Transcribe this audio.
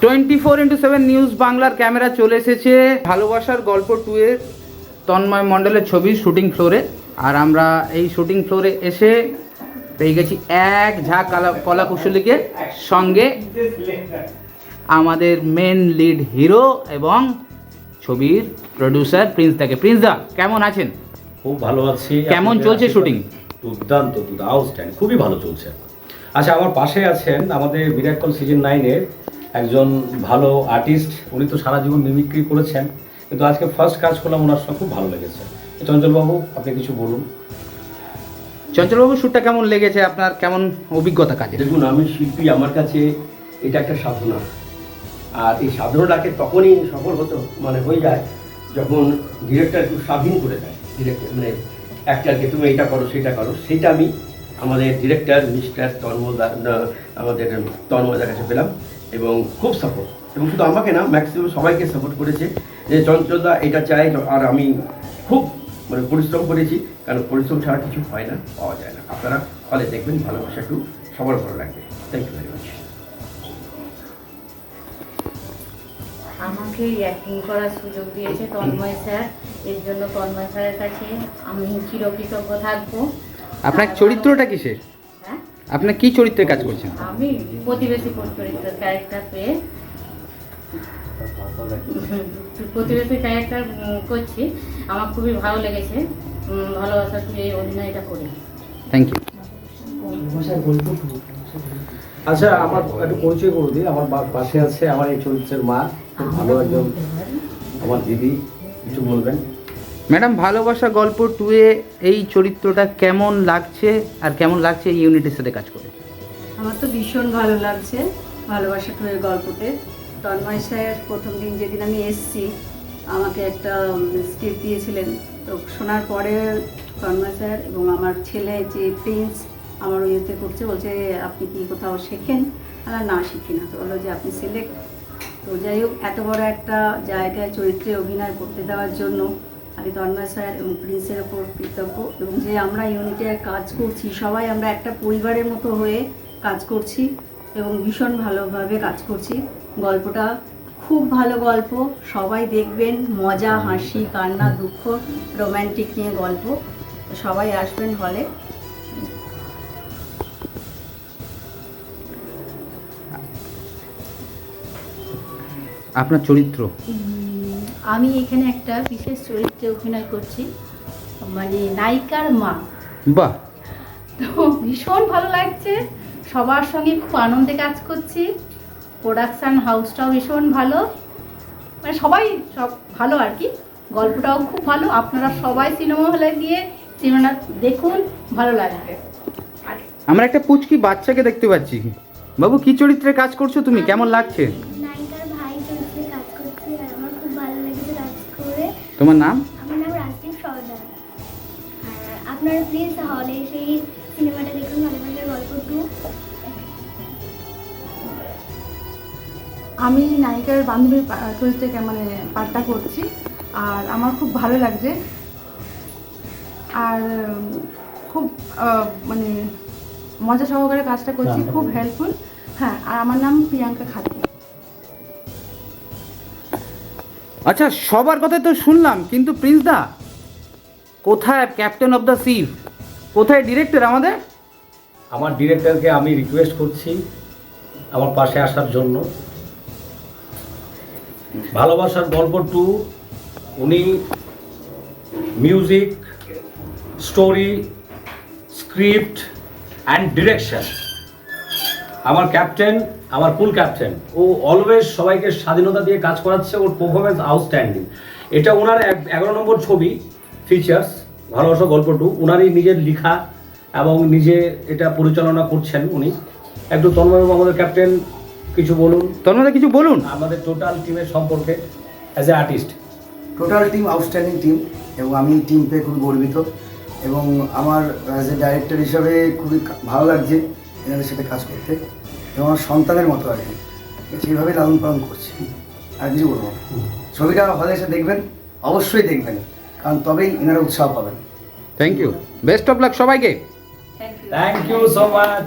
24x7 news বাংলার camera চলে এসেছে ভালোবাসার গল্প 2 এর তন্ময় মণ্ডলের ছবি শুটিং ফ্লোরে। আর আমরা এই শুটিং ফ্লোরে এসে পেয়ে গেছি এক ঝাঁক কলাকুশলীকে, সঙ্গে আমাদের মেন লিড হিরো এবং ছবির প্রডিউসার প্রিন্স দাকে। প্রিন্স দা কেমন আছেন? খুব ভালো আছি। কেমন চলছে শুটিং? দুর্দান্ত, আউটস্ট্যান্ডিং, খুবই ভালো চলছে। আচ্ছা, আমার পাশে আছেন আমাদের মিরাকল সিজন 9 এর একজন ভালো আর্টিস্ট। উনি তো সারা জীবন মিমিক্রি করেছেন, কিন্তু আজকে ফার্স্ট কাজ করলাম, ওনার সঙ্গে খুব ভালো লেগেছে। চঞ্চলবাবু, আপনি কিছু বলুন। চঞ্চলবাবু, শ্যুটটা কেমন লেগেছে আপনার? কেমন অভিজ্ঞতা কাজে? দেখুন, আমি শিল্পী, আমার কাছে এটা একটা সাধনা। আর এই সাধনাটাকে তখনই সফল হয়ে যায় যখন ডিরেক্টর একটু স্বাধীন করে দেয়। ডিরেক্টর অ্যাক্টারকে তুমি এটা করো সেটা করো, সেটা আমি আমাদের ডিরেক্টর মিস্টার তন্ময়দার কাছে পেলাম এবং খুব সাপোর্ট। এবং শুধু আমাকে না, ম্যাক্সিমাম সবাইকে সাপোর্ট করেছে যে চঞ্চলদা এটা চাই। আর আমি খুব পরিশ্রম করেছি, কারণ পরিশ্রম ছাড়া কিছু হয় না, পাওয়া যায় না। আপনারা ফলে দেখবেন, ভালোবাসা একটু সবার ভালো লাগবে। Thank you very much. আমাকে অ্যাক্টিং করার সুযোগ দিয়েছে তন্ময় স্যার, এর জন্য তন্ময় স্যারের কাছে আমি চিরকৃতজ্ঞ থাকবো। আপনার চরিত্রটা কিসের? হ্যাঁ, আপনি কি চরিত্রের কাজ করছেন? আমি প্রতিবেশী চরিত্রের ক্যারেক্টার পেয়ে প্রতিবেশী ক্যারেক্টার করছি। আমার খুবই ভালো লেগেছে, ভালোবাসা তুই এই অভিনয়টা করে। Thank you. আচ্ছা, আমার একটু পরিচয় করে দিই। আমার পাশে আছে আমার এই চরিত্রের মা, খুব ভালো একজন আমার দিদি। কিছু বলবেন ম্যাডাম? ভালোবাসা গল্প 2 এ এই চরিত্রটা কেমন লাগছে, আর কেমন লাগছে এই ইউনিটের সাথে কাজ করে? আমার তো ভীষণ ভালো লাগছে ভালোবাসা 2 এর গল্পতে। তন্ময় স্যার প্রথম দিন যেদিন আমি এসেছি, আমাকে একটা স্ক্রিপ্ট দিয়েছিলেন। তো শোনার পরে তন্ময় স্যার এবং আমার ছেলে যে প্রিন্স আমার ইয়েতে করছে, বলছে আপনি কি কোথাও শেখেন? না, শিখি না। তো বললো যে আপনি সিলেক্ট। তো যাই হোক, এত বড় একটা জায়গায় চরিত্রে অভিনয় করতে দেওয়ার জন্য আমি তন্ময় স্যার এবং প্রিন্সের ওপর কৃতজ্ঞ। এবং যে আমরা ইউনিটে কাজ করছি, সবাই আমরা একটা পরিবারের মতো হয়ে কাজ করছি এবং ভীষণ ভালোভাবে কাজ করছি। গল্পটা খুব ভালো গল্প, সবাই দেখবেন। মজা, হাসি, কান্না, দুঃখ, রোম্যান্টিক নিয়ে গল্প। সবাই আসবেন হলে। আপনার চরিত্র? আমি এখানে একটা বিশেষ চরিত্রে অভিনয় করছি, মানে নায়িকার মা। বাহ! তো ভীষণ ভালো লাগছে, সবার সঙ্গে খুব আনন্দে কাজ করছি। প্রোডাকশান হাউসটাও ভীষণ ভালো, মানে সবাই সব ভালো আর কি। গল্পটাও খুব ভালো। আপনারা সবাই সিনেমা হলে গিয়ে সিনেমা দেখুন, ভালো লাগবে। আমরা একটা পুচকি বাচ্চাকে দেখতে পাচ্ছি। বাবু, কি চরিত্রে কাজ করছো তুমি? কেমন লাগছে? নায়িকার ভাই চরিত্রে কাজ করছি, আর আমার খুব ভালো লেগেছে কাজ করে। তোমার নাম? আমার নাম রাজদীপ সর্দার। আর আপনারা প্লিজ হলে সেই সিনেমাটা দেখুন, ভালোবাসার গল্প 2। আমি নায়িকার বান্ধবীর চরিত্রে মানে পাঠটা করছি, আর আমার খুব ভালো লাগছে। আর খুব মানে মজা সহকারে কাজটা করছি, খুব হেল্পফুল। হ্যাঁ, আর আমার নাম প্রিয়াঙ্কা খাতি। আচ্ছা, সবার কথা তো শুনলাম, কিন্তু প্রিন্স দা কোথায় ক্যাপ্টেন অফ দ্য শিপ? কোথায় ডিরেক্টর আমাদের? আমার ডিরেক্টরকে আমি রিকোয়েস্ট করছি আমার পাশে আসার জন্য। ভালোবাসার গল্প 2, উনি music, story, script and direction. আমার ক্যাপ্টেন, আমার কুল ক্যাপ্টেন, ও অলওয়েজ সবাইকে স্বাধীনতা দিয়ে কাজ করাচ্ছে। ওর পারফরমেন্স আউটস্ট্যান্ডিং। এটা ওনার 11 নম্বর ছবি, ফিচার্স ভালোবাসা গল্প 2। ওনারই নিজের লেখা এবং নিজে এটা পরিচালনা করছেন উনি। একটু তন্ময়বাবু, আমাদের ক্যাপ্টেন, কিছু বলুন। তন্ময়দা কিছু বলুন আমাদের টোটাল টিমের সম্পর্কে as a artist. Total team outstanding team, এবং আমি টিম পেয়ে খুব গর্বিত। এবং আমার অ্যাজ এ ডাইরেক্টর হিসাবে খুবই ভালো লাগছে এনাদের সাথে কাজ করতে, এবং আমার সন্তানের মতো আর কি, সেইভাবে লালন পালন করছি। আর কিছু বলবো, ছবিটা হলে এসে দেখবেন, অবশ্যই দেখবেন, কারণ তবেই এনারা উৎসাহ পাবেন। Thank you, best of luck সবাইকে। Thank you so much.